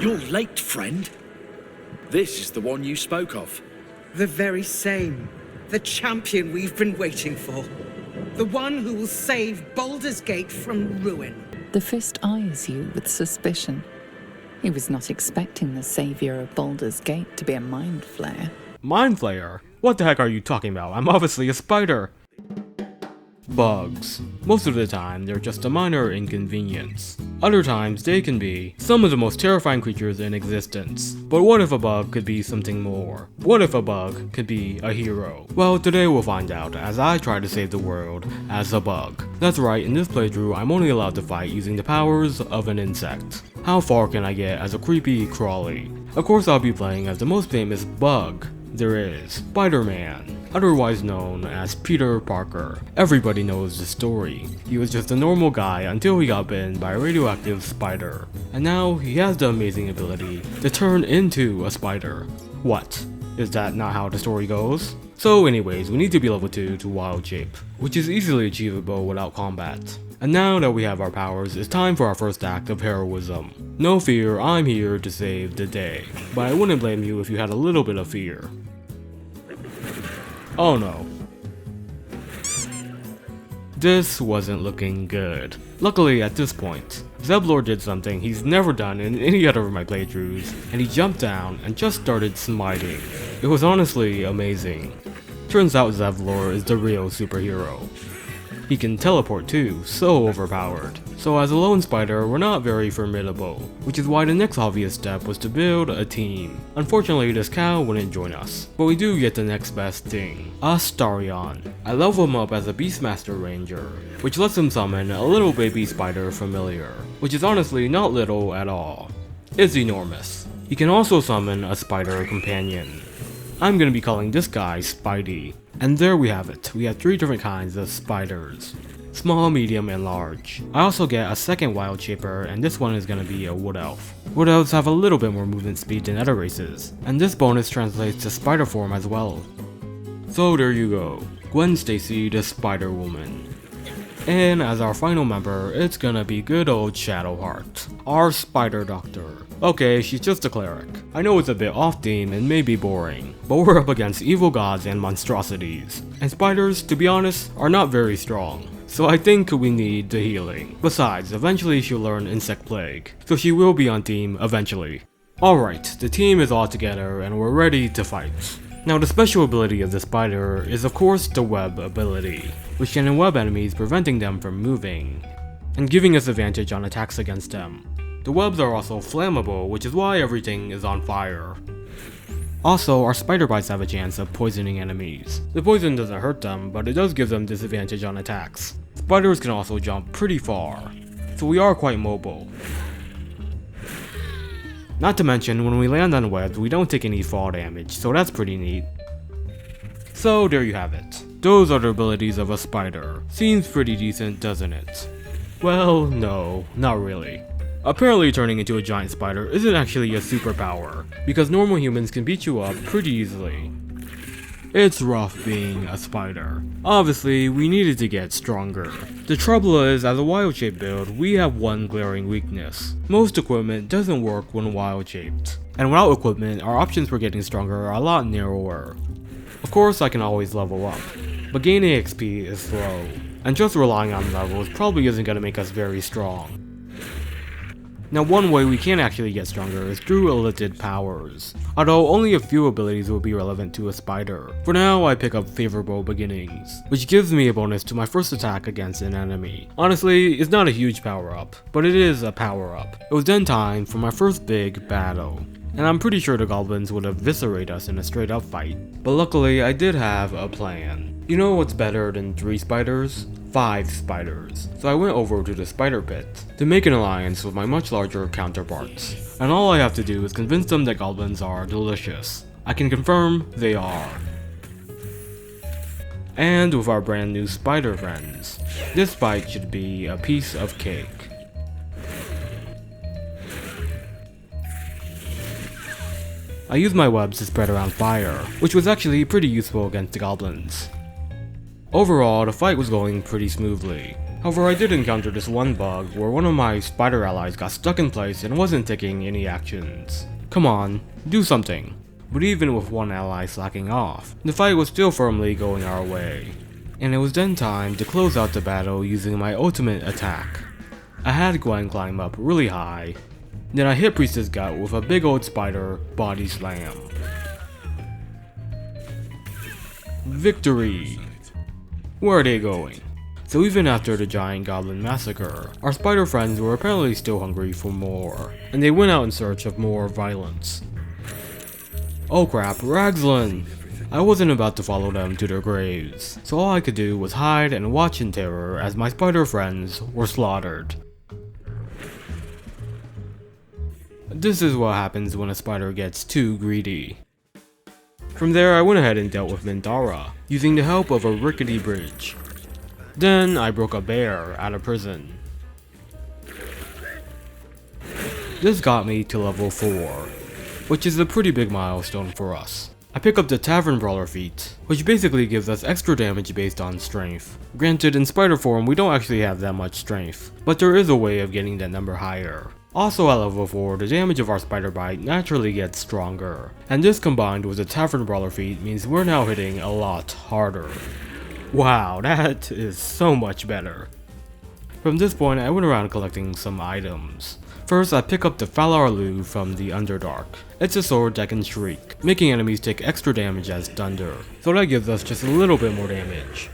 You're late, friend. This is the one you spoke of. The very same. The champion we've been waiting for. The one who will save Baldur's Gate from ruin. The Fist eyes you with suspicion. He was not expecting the savior of Baldur's Gate to be a mind flayer. Mind flayer? What the heck are you talking about? I'm obviously a spider. Bugs. Most of the time, they're just a minor inconvenience. Other times, they can be some of the most terrifying creatures in existence. But what if a bug could be something more? What if a bug could be a hero? Well, today we'll find out as I try to save the world as a bug. That's right, in this playthrough, I'm only allowed to fight using the powers of an insect. How far can I get as a creepy crawly? Of course, I'll be playing as the most famous bug there is, Spider-Man, otherwise known as Peter Parker. Everybody knows the story. He was just a normal guy until he got bitten by a radioactive spider. And now he has the amazing ability to turn into a spider. What? Is that not how the story goes? So anyways, we need to be level 2 to wild shape, which is easily achievable without combat. And now that we have our powers, it's time for our first act of heroism. No fear, I'm here to save the day. But I wouldn't blame you if you had a little bit of fear. Oh no. This wasn't looking good. Luckily at this point, Baldur did something he's never done in any other of my playthroughs, and he jumped down and just started smiting. It was honestly amazing. Turns out Baldur is the real superhero. He can teleport too, so overpowered. So as a lone spider, we're not very formidable, which is why the next obvious step was to build a team. Unfortunately, this cow wouldn't join us, but we do get the next best thing, Astarion. I level him up as a Beastmaster Ranger, which lets him summon a little baby spider familiar, which is honestly not little at all. It's enormous. He can also summon a spider companion. I'm gonna be calling this guy Spidey. And there we have it. We have 3 different kinds of spiders. Small, medium, and large. I also get a second wild shaper, and this one is gonna be a wood elf. Wood elves have a little bit more movement speed than other races, and this bonus translates to spider form as well. So there you go. Gwen Stacy, the Spider Woman. And as our final member, it's gonna be good old Shadowheart, our spider doctor. Okay, she's just a cleric. I know it's a bit off theme and maybe boring, but we're up against evil gods and monstrosities. And spiders, to be honest, are not very strong. So I think we need the healing. Besides, eventually she'll learn Insect Plague, so she will be on team eventually. Alright, the team is all together and we're ready to fight. Now the special ability of the spider is of course the web ability, which can enweb enemies preventing them from moving, and giving us advantage on attacks against them. The webs are also flammable, which is why everything is on fire. Also, our spider bites have a chance of poisoning enemies. The poison doesn't hurt them, but it does give them disadvantage on attacks. Spiders can also jump pretty far, so we are quite mobile. Not to mention, when we land on webs, we don't take any fall damage, so that's pretty neat. So there you have it. Those are the abilities of a spider. Seems pretty decent, doesn't it? Well, no, not really. Apparently turning into a giant spider isn't actually a superpower, because normal humans can beat you up pretty easily. It's rough being a spider. Obviously, we needed to get stronger. The trouble is, as a wild shape build, we have one glaring weakness. Most equipment doesn't work when wild shaped. And without equipment, our options for getting stronger are a lot narrower. Of course, I can always level up, but gaining XP is slow, and just relying on levels probably isn't going to make us very strong. Now one way we can actually get stronger is through elicited powers, although only a few abilities will be relevant to a spider. For now, I pick up Favorable Beginnings, which gives me a bonus to my first attack against an enemy. Honestly, it's not a huge power up, but it is a power up. It was then time for my first big battle, and I'm pretty sure the goblins would eviscerate us in a straight up fight. But luckily, I did have a plan. You know what's better than 3 spiders? 5 spiders. So I went over to the spider pit to make an alliance with my much larger counterparts. And all I have to do is convince them that goblins are delicious. I can confirm they are. And with our brand new spider friends, this fight should be a piece of cake. I used my webs to spread around fire, which was actually pretty useful against the goblins. Overall, the fight was going pretty smoothly. However, I did encounter this one bug where one of my spider allies got stuck in place and wasn't taking any actions. Come on, do something. But even with one ally slacking off, the fight was still firmly going our way. And it was then time to close out the battle using my ultimate attack. I had Gwen climb up really high, then I hit Priest's gut with a big old spider body slam. Victory! Where are they going? So even after the giant goblin massacre, our spider friends were apparently still hungry for more, and they went out in search of more violence. Oh crap, Ragzlin! I wasn't about to follow them to their graves, so all I could do was hide and watch in terror as my spider friends were slaughtered. This is what happens when a spider gets too greedy. From there I went ahead and dealt with Mindara, using the help of a rickety bridge. Then I broke a bear out of prison. This got me to level 4, which is a pretty big milestone for us. I pick up the Tavern Brawler feat, which basically gives us extra damage based on strength. Granted, in spider form we don't actually have that much strength, but there is a way of getting that number higher. Also at level 4, the damage of our spider bite naturally gets stronger, and this combined with the Tavern Brawler feat means we're now hitting a lot harder. Wow, that is so much better. From this point I went around collecting some items. First I pick up the Falar Lu from the Underdark. It's a sword that can shriek, making enemies take extra damage as thunder, so that gives us just a little bit more damage.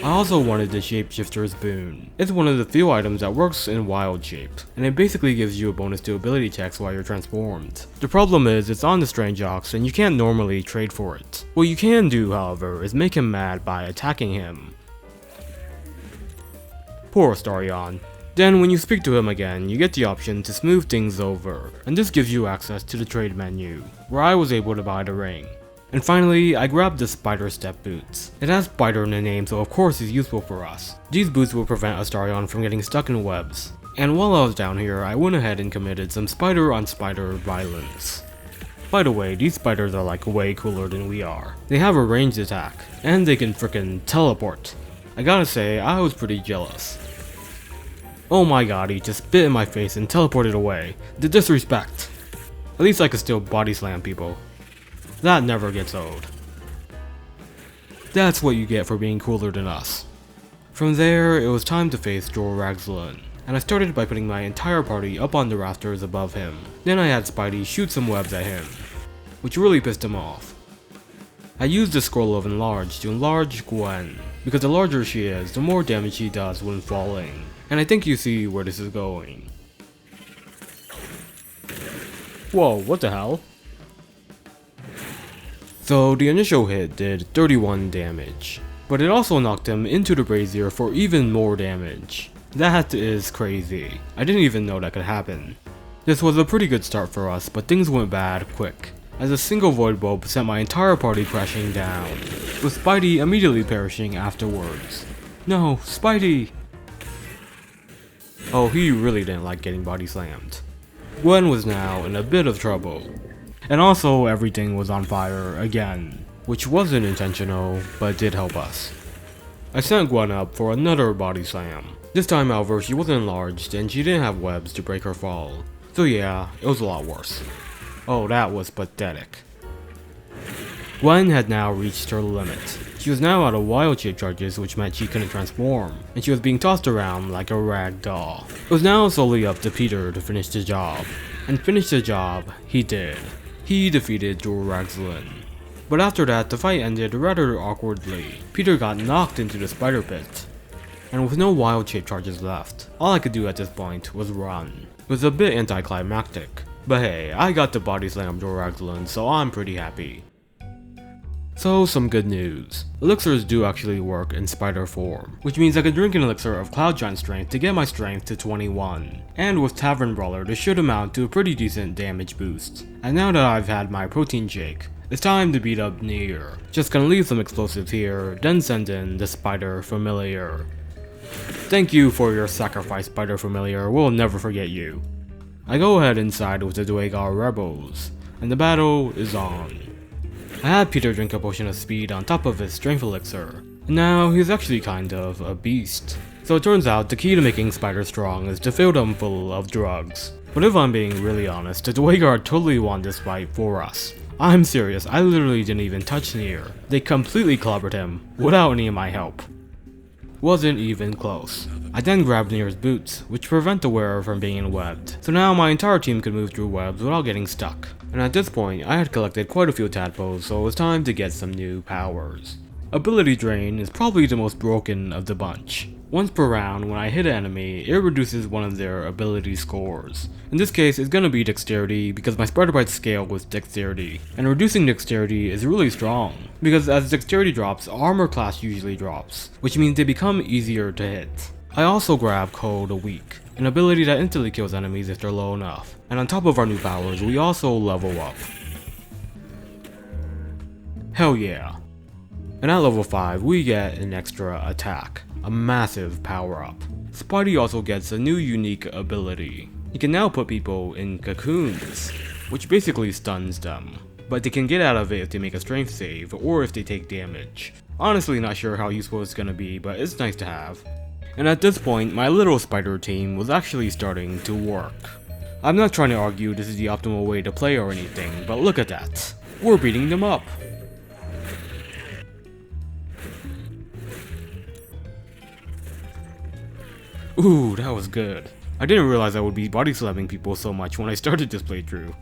I also wanted the Shapeshifter's Boon. It's one of the few items that works in wild shape, and it basically gives you a bonus to ability checks while you're transformed. The problem is it's on the Strange Ox and you can't normally trade for it. What you can do, however, is make him mad by attacking him. Poor Astarion. Then when you speak to him again, you get the option to smooth things over, and this gives you access to the trade menu, where I was able to buy the ring. And finally, I grabbed the Spider Step Boots. It has spider in the name, so of course it's useful for us. These boots will prevent Astarion from getting stuck in webs. And while I was down here, I went ahead and committed some spider on spider violence. By the way, these spiders are like way cooler than we are. They have a ranged attack, and they can frickin' teleport. I gotta say, I was pretty jealous. Oh my god, he just bit in my face and teleported away. The disrespect. At least I could still body slam people. That never gets old. That's what you get for being cooler than us. From there, it was time to face Jor Ragzlin, and I started by putting my entire party up on the rafters above him. Then I had Spidey shoot some webs at him, which really pissed him off. I used the scroll of enlarge to enlarge Gwen, because the larger she is, the more damage she does when falling, and I think you see where this is going. Whoa, what the hell? So the initial hit did 31 damage, but it also knocked him into the brazier for even more damage. That is crazy. I didn't even know that could happen. This was a pretty good start for us, but things went bad quick, as a single void bulb sent my entire party crashing down, with Spidey immediately perishing afterwards. No, Spidey! Oh, he really didn't like getting body slammed. Gwen was now in a bit of trouble. And also everything was on fire again, which wasn't intentional, but did help us. I sent Gwen up for another body slam. This time however she wasn't enlarged and she didn't have webs to break her fall. So yeah, it was a lot worse. Oh, that was pathetic. Gwen had now reached her limit. She was now out of wild shape charges, which meant she couldn't transform, and she was being tossed around like a rag doll. It was now solely up to Peter to finish the job. And finish the job, he did. He defeated Jor Ragzlin. But after that, the fight ended rather awkwardly. Peter got knocked into the spider pit. And with no wild shape charges left, all I could do at this point was run. It was a bit anticlimactic. But hey, I got to body slam Jor Ragzlin, so I'm pretty happy. So, some good news. Elixirs do actually work in spider form, which means I could drink an elixir of Cloud Giant strength to get my strength to 21. And with Tavern Brawler, this should amount to a pretty decent damage boost. And now that I've had my protein shake, it's time to beat up Nier. Just gonna leave some explosives here, then send in the Spider Familiar. Thank you for your sacrifice, Spider Familiar, we'll never forget you. I go ahead inside with the Dwagar rebels, and the battle is on. I had Peter drink a potion of speed on top of his strength elixir, and now he's actually kind of a beast. So it turns out the key to making spiders strong is to fill them full of drugs. But if I'm being really honest, the Dwayguard totally won this fight for us. I'm serious, I literally didn't even touch Nier. They completely clobbered him, without any of my help. Wasn't even close. I then grabbed Nier's boots, which prevent the wearer from being webbed. So now my entire team could move through webs without getting stuck. And at this point, I had collected quite a few tadpoles, so it was time to get some new powers. Ability Drain is probably the most broken of the bunch. Once per round, when I hit an enemy, it reduces one of their ability scores. In this case, it's gonna be Dexterity because my Spider Bite scale was Dexterity. And reducing Dexterity is really strong, because as Dexterity drops, Armor class usually drops, which means they become easier to hit. I also grab Code Weak, an ability that instantly kills enemies if they're low enough. And on top of our new powers, we also level up. Hell yeah. And at level 5, we get an extra attack. A massive power up. Spidey also gets a new unique ability. He can now put people in cocoons, which basically stuns them. But they can get out of it if they make a strength save, or if they take damage. Honestly not sure how useful it's gonna be, but it's nice to have. And at this point, my little spider team was actually starting to work. I'm not trying to argue this is the optimal way to play or anything, but look at that. We're beating them up. Ooh, that was good. I didn't realize I would be body slamming people so much when I started this playthrough.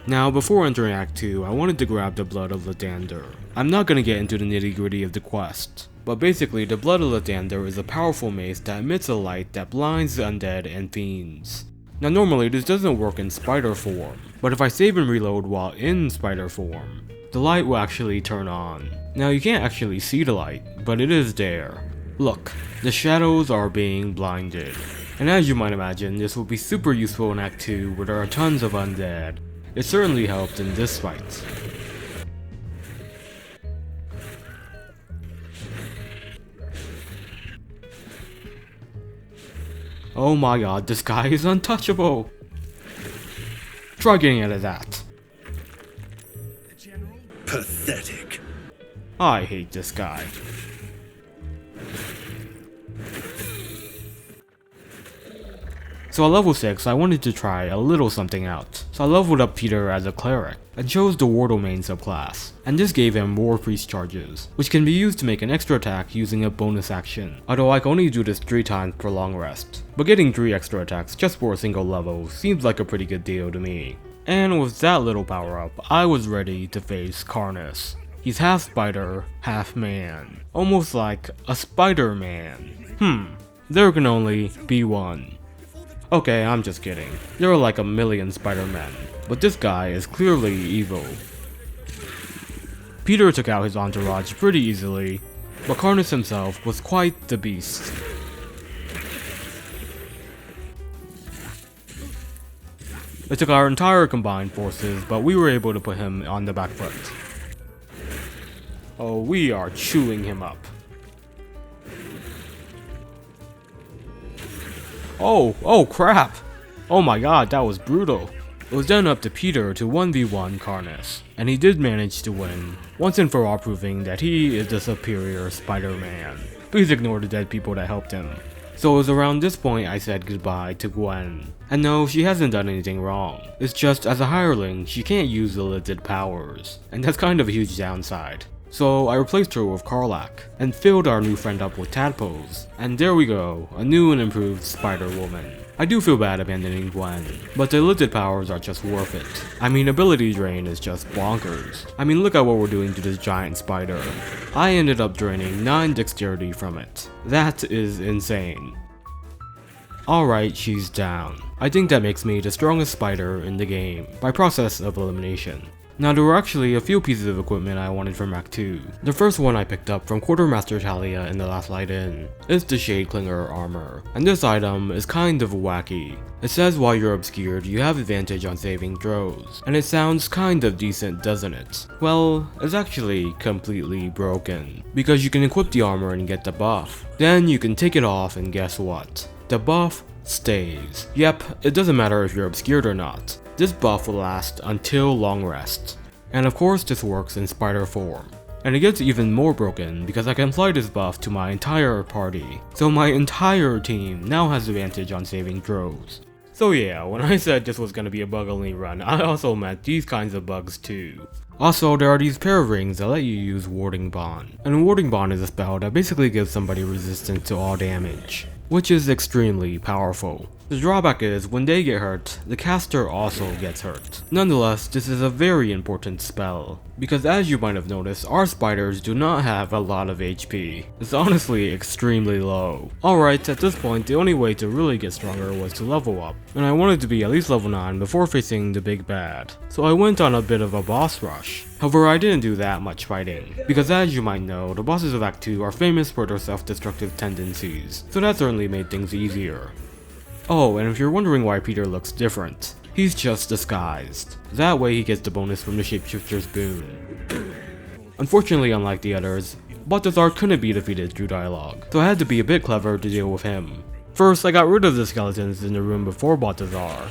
Now, before entering Act 2, I wanted to grab the Blood of Lathander. I'm not gonna get into the nitty gritty of the quest, but basically the Blood of Lathander is a powerful mace that emits a light that blinds the undead and fiends. Now normally this doesn't work in spider form, but if I save and reload while in spider form, the light will actually turn on. Now you can't actually see the light, but it is there. Look, the shadows are being blinded. And as you might imagine, this will be super useful in Act 2 where there are tons of undead. It certainly helped in this fight. Oh my god, this guy is untouchable! Try getting out of that. Pathetic. I hate this guy. So at level 6, I wanted to try a little something out. So I leveled up Peter as a cleric, and chose the War Domain subclass, and this gave him War Priest charges, which can be used to make an extra attack using a bonus action, although I can only do this 3 times per long rest. But getting 3 extra attacks just for a single level seems like a pretty good deal to me. And with that little power up, I was ready to face Karnus. He's half spider, half man. Almost like a Spider-Man. There can only be one. Okay, I'm just kidding. There are like a million Spider-Men, but this guy is clearly evil. Peter took out his entourage pretty easily, but Karnus himself was quite the beast. It took our entire combined forces, but we were able to put him on the back foot. Oh, we are chewing him up. Oh crap! Oh my god, that was brutal. It was then up to Peter to 1v1 Karnus, and he did manage to win, once and for all proving that he is the superior Spider-Man. Please ignore the dead people that helped him. So it was around this point I said goodbye to Gwen. And no, she hasn't done anything wrong. It's just, as a hireling, she can't use the limited powers, and that's kind of a huge downside. So I replaced her with Karlach, and filled our new friend up with tadpoles. And there we go, a new and improved Spider-Woman. I do feel bad abandoning Gwen, but the limited powers are just worth it. I mean, ability drain is just bonkers. I mean, look at what we're doing to this giant spider. I ended up draining 9 dexterity from it. That is insane. Alright, she's down. I think that makes me the strongest spider in the game, by process of elimination. Now there were actually a few pieces of equipment I wanted from Act 2. The first one I picked up from Quartermaster Talia in the Last Light Inn is the Shadeclinger armor, and this item is kind of wacky. It says while you're obscured you have advantage on saving throws, and it sounds kind of decent, doesn't it? Well, it's actually completely broken, because you can equip the armor and get the buff. Then you can take it off and guess what? The buff stays. Yep, it doesn't matter if you're obscured or not. This buff will last until long rest. And of course this works in spider form. And it gets even more broken because I can apply this buff to my entire party. So my entire team now has advantage on saving throws. So yeah, when I said this was gonna be a bug only run, I also meant these kinds of bugs too. Also, there are these pair of rings that let you use Warding Bond. And Warding Bond is a spell that basically gives somebody resistance to all damage, which is extremely powerful. The drawback is, when they get hurt, the caster also gets hurt. Nonetheless, this is a very important spell, because as you might have noticed, our spiders do not have a lot of HP. It's honestly extremely low. Alright, at this point, the only way to really get stronger was to level up, and I wanted to be at least level 9 before facing the big bad. So I went on a bit of a boss rush. However, I didn't do that much fighting, because as you might know, the bosses of Act 2 are famous for their self-destructive tendencies, so that certainly made things easier. Oh, and if you're wondering why Peter looks different, he's just disguised. That way he gets the bonus from the Shapeshifter's boon. Unfortunately, unlike the others, Balthazar couldn't be defeated through dialogue, so I had to be a bit clever to deal with him. First, I got rid of the skeletons in the room before Balthazar.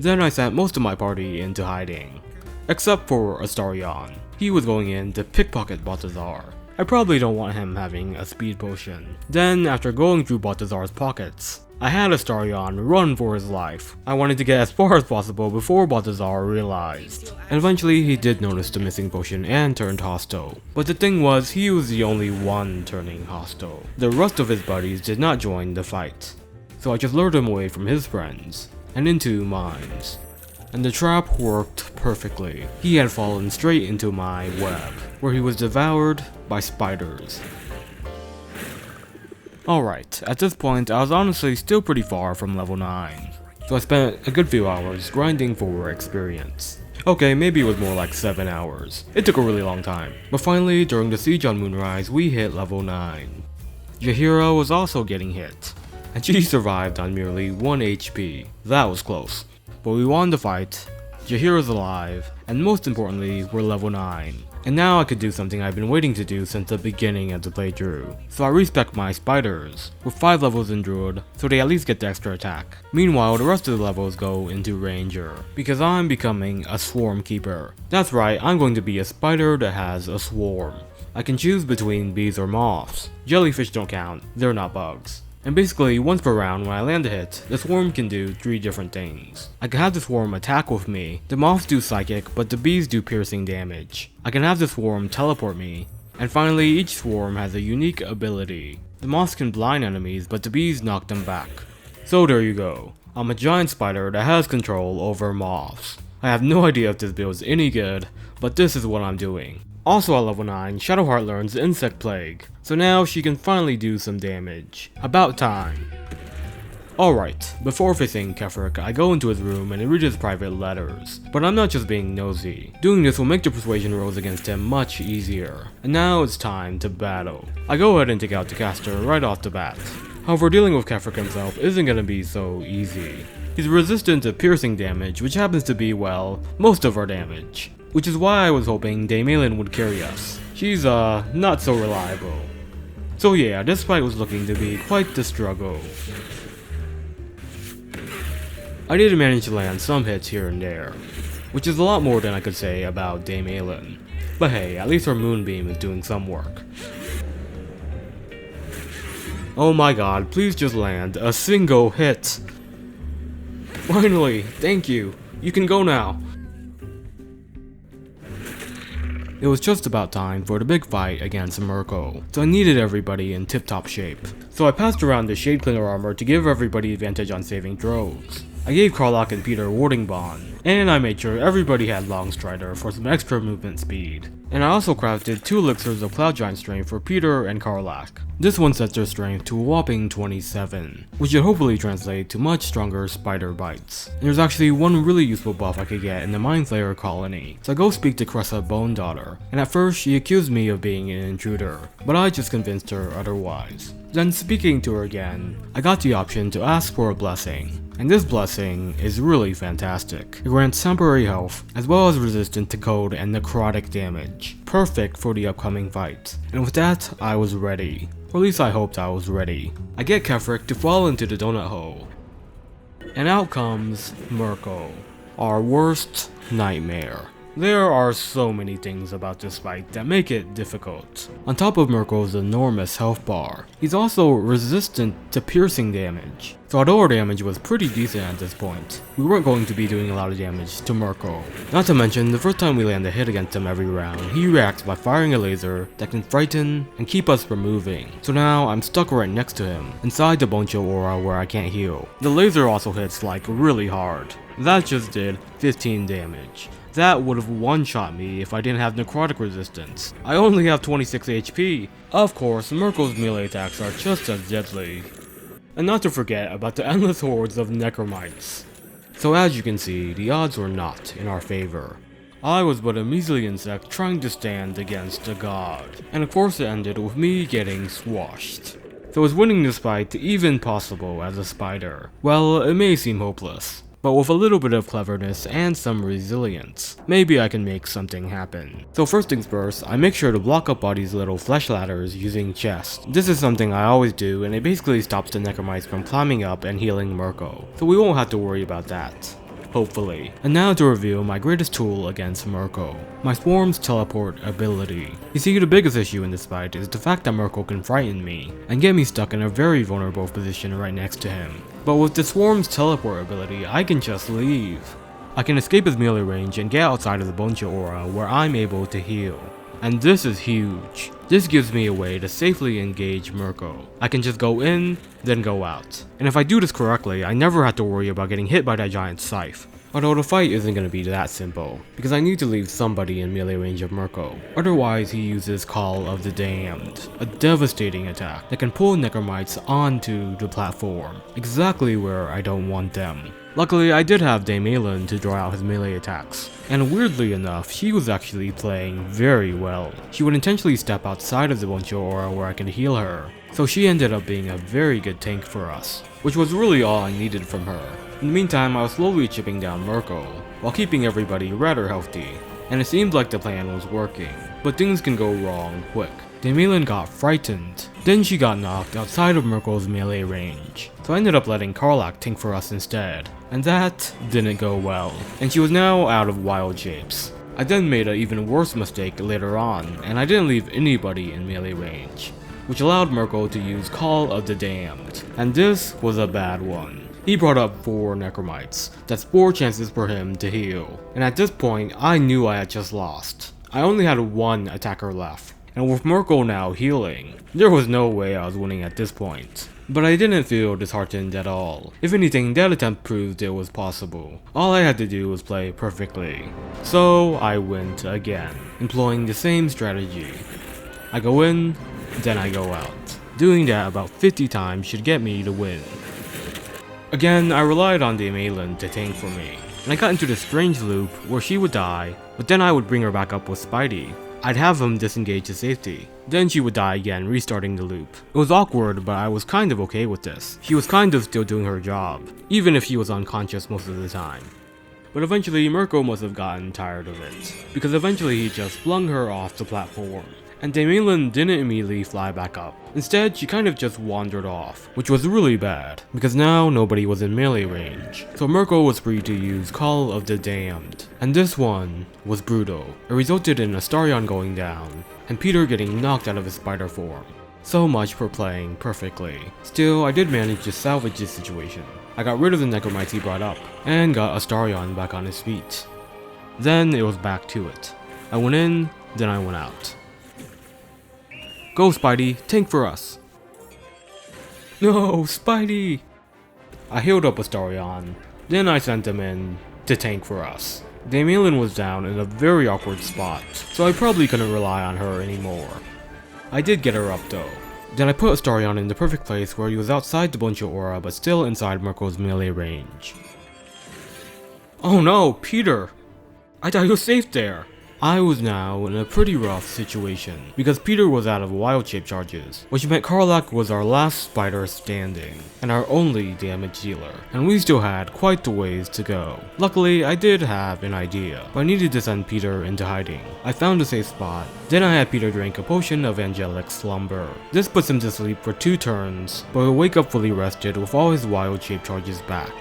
Then I sent most of my party into hiding, except for Astarion. He was going in to pickpocket Balthazar. I probably don't want him having a speed potion. Then, after going through Balthazar's pockets, I had Astarion run for his life. I wanted to get as far as possible before Balthazar realized. And eventually he did notice the missing potion and turned hostile. But the thing was, he was the only one turning hostile. The rest of his buddies did not join the fight. So I just lured him away from his friends, and into mines. And the trap worked perfectly. He had fallen straight into my web, where he was devoured by spiders. Alright, at this point I was honestly still pretty far from level 9, so I spent a good few hours grinding for experience. Okay, maybe it was more like 7 hours. It took a really long time. But finally, during the siege on Moonrise, we hit level 9. Jaheira was also getting hit, and she survived on merely 1 HP. That was close. But we won the fight, Jaheira's alive, and most importantly, we're level 9. And now I could do something I've been waiting to do since the beginning of the playthrough. So I respec my spiders, with 5 levels in Druid, so they at least get the extra attack. Meanwhile, the rest of the levels go into Ranger, because I'm becoming a Swarm Keeper. That's right, I'm going to be a spider that has a swarm. I can choose between bees or moths. Jellyfish don't count, they're not bugs. And basically, once per round when I land a hit, the swarm can do 3 different things. I can have the swarm attack with me, the moths do psychic, but the bees do piercing damage. I can have the swarm teleport me, and finally each swarm has a unique ability. The moths can blind enemies, but the bees knock them back. So there you go. I'm a giant spider that has control over moths. I have no idea if this build is any good, but this is what I'm doing. Also at level 9, Shadowheart learns Insect Plague, so now she can finally do some damage. About time. Alright, before facing Kefric, I go into his room and read his private letters. But I'm not just being nosy. Doing this will make the persuasion rolls against him much easier. And now it's time to battle. I go ahead and take out the caster right off the bat. However, dealing with Kefric himself isn't gonna be so easy. He's resistant to piercing damage, which happens to be, well, most of our damage. Which is why I was hoping Daemalin would carry us. She's, not so reliable. So yeah, this fight was looking to be quite the struggle. I did manage to land some hits here and there, which is a lot more than I could say about Daemalin. But hey, at least her moonbeam is doing some work. Oh my god, please just land a single hit! Finally, thank you. You can go now. It was just about time for the big fight against Mirko, so I needed everybody in tip-top shape. So I passed around the Shade Clinger armor to give everybody advantage on saving throws. I gave Karlach and Peter Warding Bond, and I made sure everybody had Long Strider for some extra movement speed. And I also crafted 2 elixirs of Cloud Giant Strength for Peter and Karlach. This one sets their strength to a whopping 27, which should hopefully translate to much stronger spider bites. And there's actually one really useful buff I could get in the Mind Flayer colony, so I go speak to Cressa Bone Daughter, and at first she accused me of being an intruder, but I just convinced her otherwise. Then speaking to her again, I got the option to ask for a blessing. And this blessing is really fantastic. It grants temporary health, as well as resistance to cold and necrotic damage. Perfect for the upcoming fight. And with that, I was ready. Or at least I hoped I was ready. I get Kefric to fall into the donut hole. And out comes Mirko, our worst nightmare. There are so many things about this fight that make it difficult. On top of Mirko's enormous health bar, he's also resistant to piercing damage. So although our damage was pretty decent at this point, we weren't going to be doing a lot of damage to Mirko. Not to mention, the first time we land a hit against him every round, he reacts by firing a laser that can frighten and keep us from moving. So now I'm stuck right next to him, inside the Boncho aura where I can't heal. The laser also hits like really hard. That just did 15 damage. That would have one-shot me if I didn't have necrotic resistance. I only have 26 HP. Of course, Mirko's melee attacks are just as deadly. And not to forget about the endless hordes of necromites. So as you can see, the odds were not in our favor. I was but a measly insect trying to stand against a god. And of course it ended with me getting swashed. So is winning this fight even possible as a spider? Well, it may seem hopeless. But with a little bit of cleverness and some resilience, maybe I can make something happen. So first things first, I make sure to block up all these little flesh ladders using chests. This is something I always do, and it basically stops the necromites from climbing up and healing Mirko. So we won't have to worry about that. Hopefully. And now to reveal my greatest tool against Mirko, my Swarm's teleport ability. You see, the biggest issue in this fight is the fact that Mirko can frighten me, and get me stuck in a very vulnerable position right next to him. But with the Swarm's teleport ability, I can just leave. I can escape his melee range and get outside of the Boncho aura where I'm able to heal. And this is huge. This gives me a way to safely engage Mirko. I can just go in, then go out. And if I do this correctly, I never have to worry about getting hit by that giant scythe. Although the fight isn't going to be that simple, because I need to leave somebody in melee range of Mirko. Otherwise, he uses Call of the Damned, a devastating attack that can pull necromites onto the platform, exactly where I don't want them. Luckily, I did have Dame Aelin to draw out his melee attacks, and weirdly enough, she was actually playing very well. She would intentionally step outside of the Boncho aura where I could heal her, so she ended up being a very good tank for us, which was really all I needed from her. In the meantime, I was slowly chipping down Mirko, while keeping everybody rather healthy, and it seemed like the plan was working. But things can go wrong quick. Dame Aelin got frightened, then she got knocked outside of Mirko's melee range, so I ended up letting Karlach tank for us instead, and that didn't go well, and she was now out of wild shapes. I then made an even worse mistake later on, and I didn't leave anybody in melee range, which allowed Mirko to use Call of the Damned, and this was a bad one. He brought up 4 necromites, that's 4 chances for him to heal, and at this point I knew I had just lost. I only had 1 attacker left, and with Mirko now healing, there was no way I was winning at this point. But I didn't feel disheartened at all. If anything, that attempt proved it was possible. All I had to do was play perfectly. So I went again, employing the same strategy. I go in, then I go out. Doing that about 50 times should get me the win. Again, I relied on Dame Aelin to tank for me, and I got into this strange loop where she would die, but then I would bring her back up with Spidey. I'd have him disengage to safety. Then she would die again, restarting the loop. It was awkward, but I was kind of okay with this. She was kind of still doing her job, even if she was unconscious most of the time. But eventually, Mirko must have gotten tired of it, because eventually he just flung her off the platform. And Dame Aelin didn't immediately fly back up. Instead, she kind of just wandered off, which was really bad, because now nobody was in melee range. So Mirko was free to use Call of the Damned, and this one was brutal. It resulted in Astarion going down, and Peter getting knocked out of his spider form. So much for playing perfectly. Still, I did manage to salvage this situation. I got rid of the necromites he brought up, and got Astarion back on his feet. Then it was back to it. I went in, then I went out. Go, Spidey, tank for us. No, Spidey! I healed up Astarion, then I sent him in to tank for us. Dame Aelin was down in a very awkward spot, so I probably couldn't rely on her anymore. I did get her up though. Then I put Astarion in the perfect place where he was outside the Boncho aura but still inside Mirko's melee range. Oh no, Peter! I thought he was safe there! I was now in a pretty rough situation, because Peter was out of wild shape charges, which meant Karlach was our last spider standing, and our only damage dealer, and we still had quite the ways to go. Luckily, I did have an idea, but I needed to send Peter into hiding. I found a safe spot, then I had Peter drink a potion of angelic slumber. This puts him to sleep for 2 turns, but he'll wake up fully rested with all his wild shape charges back.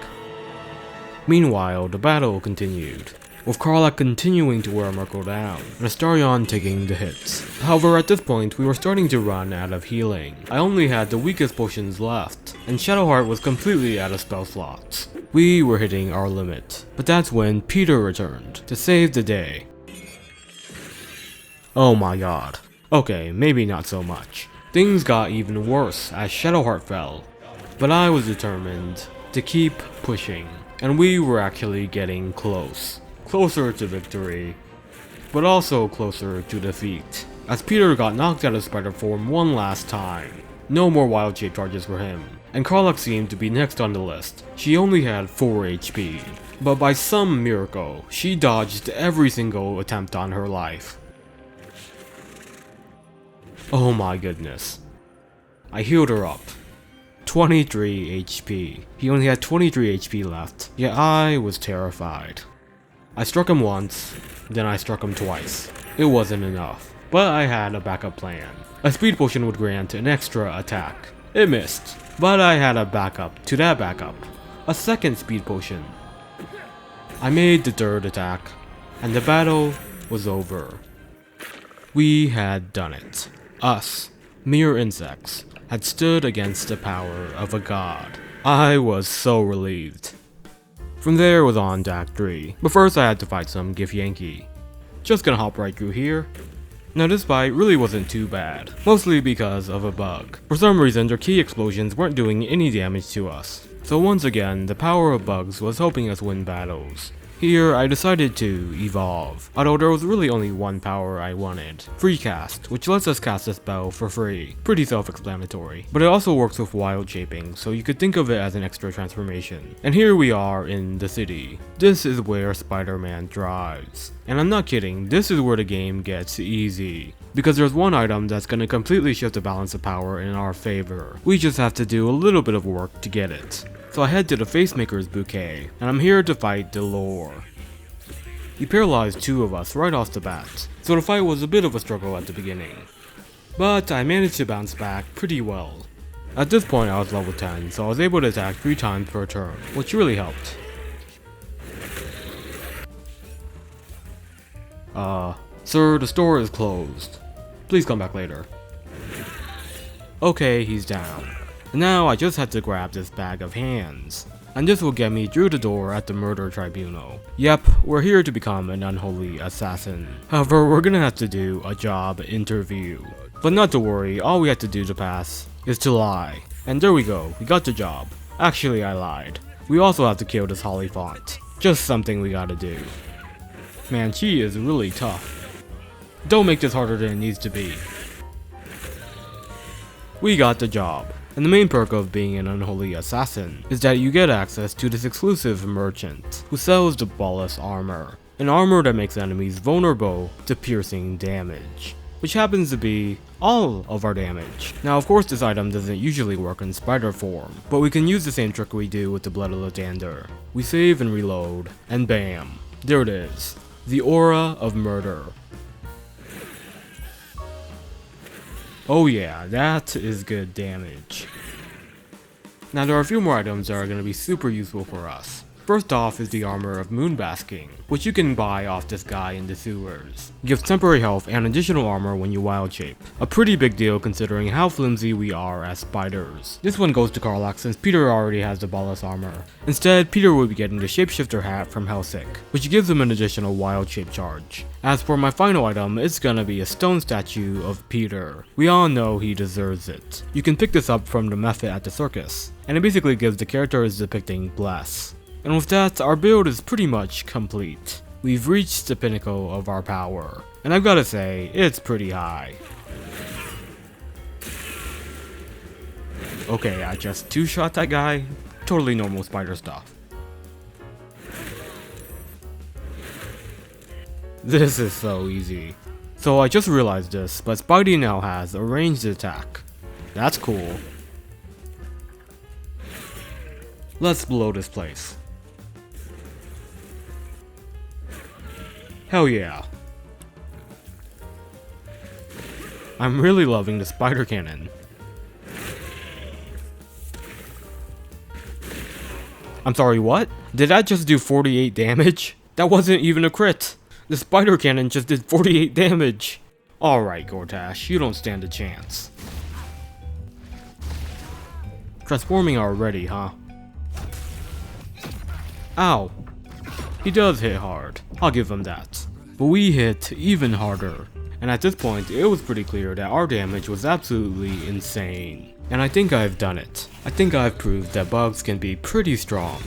Meanwhile, the battle continued. with Karlach continuing to wear Merkle down, and Astarion taking the hits. However, at this point, we were starting to run out of healing. I only had the weakest potions left, and Shadowheart was completely out of spell slots. We were hitting our limit, but that's when Peter returned to save the day. Oh my god. Okay, maybe not so much. Things got even worse as Shadowheart fell, but I was determined to keep pushing, and we were actually getting close. Closer to victory, but also closer to defeat, as Peter got knocked out of spider form one last time. No more wild shape charges for him, and Karlach seemed to be next on the list. She only had 4 HP, but by some miracle, she dodged every single attempt on her life. Oh my goodness. I healed her up. 23 HP. He only had 23 HP left, yet I was terrified. I struck him once, then I struck him twice. It wasn't enough, but I had a backup plan. A speed potion would grant an extra attack. It missed, but I had a backup to that backup. A second speed potion. I made the third attack, and the battle was over. We had done it. Us, mere insects, had stood against the power of a god. I was so relieved. From there was on to Act 3, but first I had to fight some Githyanki. Just gonna hop right through here. Now this fight really wasn't too bad, mostly because of a bug. For some reason their key explosions weren't doing any damage to us. So once again, the power of bugs was helping us win battles. Here, I decided to evolve, although there was really only one power I wanted. Free cast, which lets us cast a spell for free. Pretty self-explanatory. But it also works with wild shaping, so you could think of it as an extra transformation. And here we are in the city. This is where Spider-Man thrives. And I'm not kidding, this is where the game gets easy. Because there's one item that's gonna completely shift the balance of power in our favor. We just have to do a little bit of work to get it. So I head to the Facemaker's Bouquet, and I'm here to fight Delore. He paralyzed 2 of us right off the bat, so the fight was a bit of a struggle at the beginning. But I managed to bounce back pretty well. At this point I was level 10, so I was able to attack 3 times per turn, which really helped. Sir, the store is closed. Please come back later. Okay, he's down. Now I just had to grab this bag of hands, and this will get me through the door at the murder tribunal. Yep, we're here to become an unholy assassin. However, we're gonna have to do a job interview. But not to worry, all we have to do to pass is to lie. And there we go, we got the job. Actually, I lied. We also have to kill this Hollyphant. Just something we gotta do. Man, she is really tough. Don't make this harder than it needs to be. We got the job. And the main perk of being an unholy assassin is that you get access to this exclusive merchant who sells the Baldur armor, an armor that makes enemies vulnerable to piercing damage, which happens to be all of our damage. Now of course this item doesn't usually work in spider form, but we can use the same trick we do with the Blood of Lathander. We save and reload, and bam, there it is, the Aura of Murder. Oh yeah, that is good damage. Now there are a few more items that are going to be super useful for us. First off is the armor of Moonbasking, which you can buy off this guy in the sewers. Gives temporary health and additional armor when you wild shape. A pretty big deal considering how flimsy we are as spiders. This one goes to Karlach since Peter already has the Baldur armor. Instead, Peter will be getting the Shapeshifter hat from Helsik, which gives him an additional wild shape charge. As for my final item, it's gonna be a stone statue of Peter. We all know he deserves it. You can pick this up from the method at the circus, and it basically gives the characters depicting bless. And with that, our build is pretty much complete. We've reached the pinnacle of our power, and I've gotta say, it's pretty high. Okay, I just 2-shot that guy. Totally normal spider stuff. This is so easy. So I just realized this, but Spidey now has a ranged attack. That's cool. Let's blow this place. Hell yeah. I'm really loving the spider cannon. I'm sorry, what? Did that just do 48 damage? That wasn't even a crit! The spider cannon just did 48 damage! Alright, Gortash, you don't stand a chance. Transforming already, huh? Ow! He does hit hard, I'll give him that. But we hit even harder. And at this point, it was pretty clear that our damage was absolutely insane. And I think I've done it. I think I've proved that bugs can be pretty strong.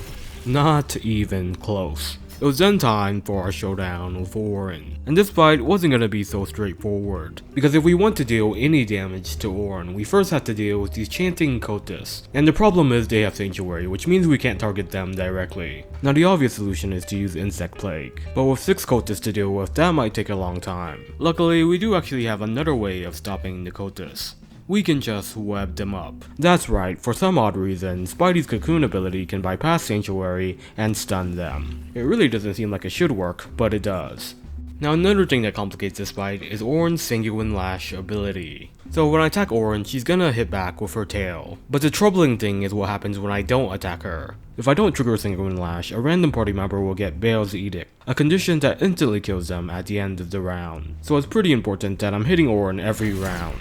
Not even close. It was then time for our showdown with Orin. And this fight wasn't gonna be so straightforward, because if we want to deal any damage to Orin, we first have to deal with these chanting cultists. And the problem is they have Sanctuary, which means we can't target them directly. Now the obvious solution is to use Insect Plague, but with 6 cultists to deal with, that might take a long time. Luckily, we do actually have another way of stopping the cultists. We can just web them up. That's right, for some odd reason, Spidey's cocoon ability can bypass Sanctuary and stun them. It really doesn't seem like it should work, but it does. Now another thing that complicates this fight is Orin's Sanguine Lash ability. So when I attack Orin, she's gonna hit back with her tail. But the troubling thing is what happens when I don't attack her. If I don't trigger Sanguine Lash, a random party member will get Bale's Edict, a condition that instantly kills them at the end of the round. So it's pretty important that I'm hitting Orin every round.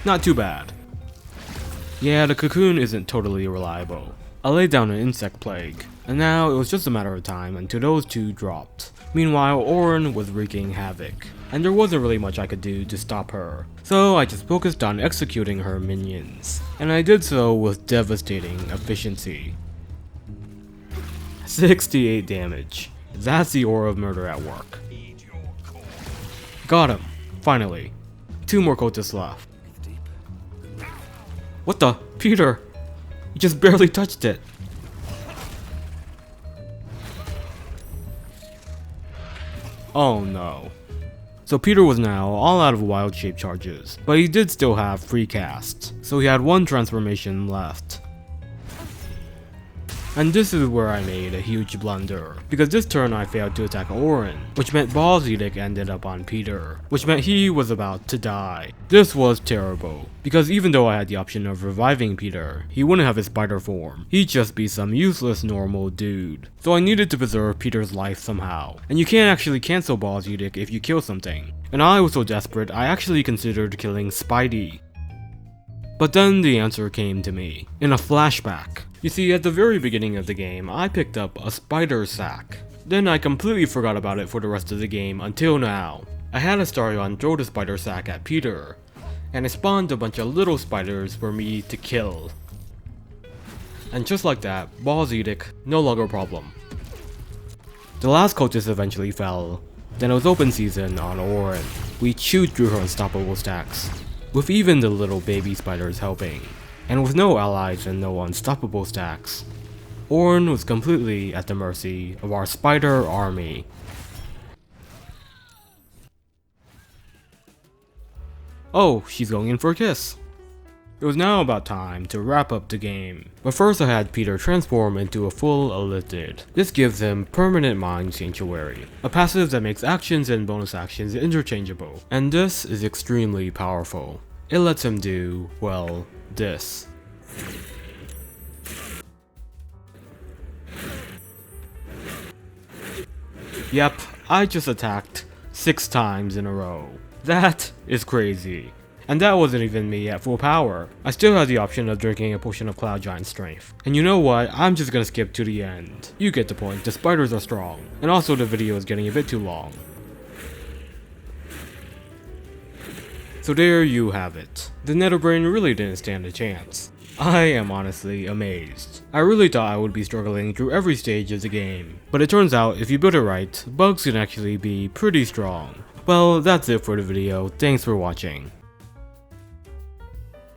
Not too bad. Yeah, the cocoon isn't totally reliable. I laid down an Insect Plague, and now it was just a matter of time until those two dropped. Meanwhile, Orin was wreaking havoc, and there wasn't really much I could do to stop her. So I just focused on executing her minions, and I did so with devastating efficiency. 68 damage. That's the aura of murder at work. Got him, finally. 2 more cultists left. What the? Peter! You just barely touched it. Oh no. So Peter was now all out of wild shape charges, but he did still have free cast, so he had 1 transformation left. And this is where I made a huge blunder, because this turn I failed to attack Orin, which meant Ball's Edict ended up on Peter, which meant he was about to die. This was terrible, because even though I had the option of reviving Peter, he wouldn't have his spider form, he'd just be some useless normal dude. So I needed to preserve Peter's life somehow, and you can't actually cancel Ball's Edict if you kill something. And I was so desperate I actually considered killing Spidey. But then the answer came to me, in a flashback. You see, at the very beginning of the game, I picked up a spider sack. Then I completely forgot about it for the rest of the game until now. I had Astarion throw the spider sack at Peter, and it spawned a bunch of little spiders for me to kill. And just like that, Ball's Edict, no longer a problem. The last cultist eventually fell, then it was open season on Orin. We chewed through her unstoppable stacks, with even the little baby spiders helping. And with no allies and no unstoppable stacks, Orin was completely at the mercy of our spider army. Oh, she's going in for a kiss. It was now about time to wrap up the game, but first I had Peter transform into a full Elithid. This gives him permanent Mind Sanctuary, a passive that makes actions and bonus actions interchangeable, and this is extremely powerful. It lets him do, well, this. Yep, I just attacked 6 times in a row. That is crazy. And that wasn't even me at full power. I still had the option of drinking a potion of Cloud Giant Strength. And you know what, I'm just gonna skip to the end. You get the point, the spiders are strong. And also the video is getting a bit too long. So there you have it. The Netherbrain really didn't stand a chance. I am honestly amazed. I really thought I would be struggling through every stage of the game. But it turns out, if you build it right, bugs can actually be pretty strong. Well, that's it for the video, thanks for watching.